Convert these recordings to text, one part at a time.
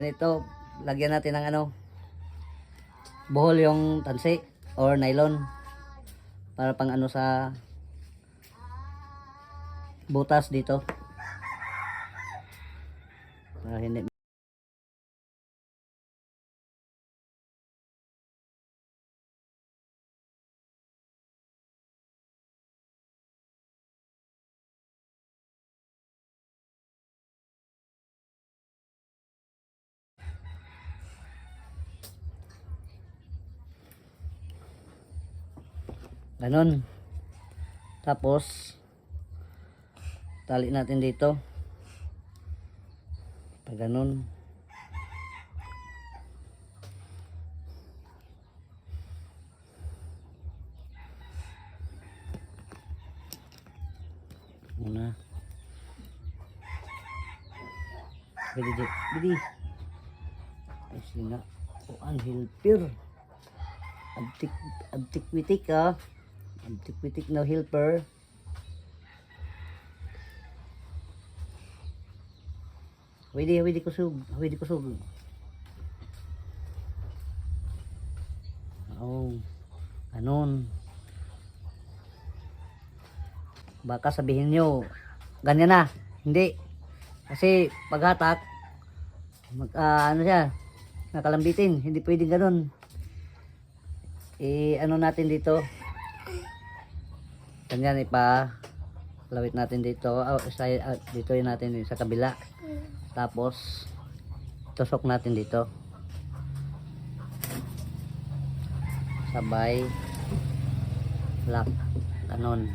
Ito, lagyan natin ng ano, buhol yung tansi or nylon para pang ano sa butas dito. Para hindi ganon. Tapos tali natin dito pag ganon. Muna bidi ay sina o helper antiquitic antiquitic na helper. Hawidi kusog oh ganon. Baka sabihin nyo ganyan na, hindi kasi paghatak ano siya nakalambitin, hindi pwedeng ganun. Ano natin dito ganyan, lawit natin dito dito yun natin sa kabila, tapos tusok natin dito sabay lock, ganon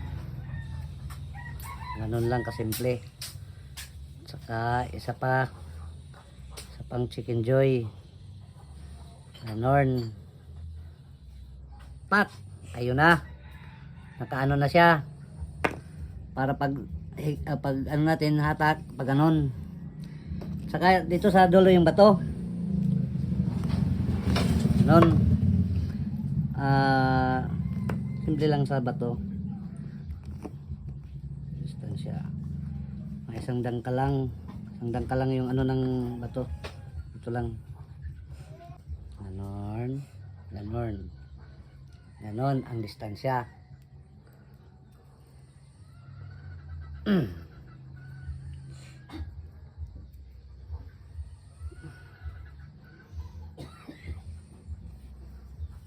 lang kasimple. Saka isa pang chicken joy ganon, pat ayun na, nakaano na siya para pag ano natin hatak pag ganon. Saka dito sa dulo yung bato ganon, simple lang sa bato, distansya may isang dangkal lang yung ano ng bato, ito lang ganon ang distansya.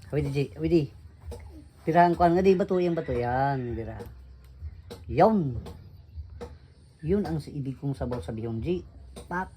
Hawidi pirahan ko nga di bato yung bato yan dira yun ang ibig kong sabaw sa bihon G pak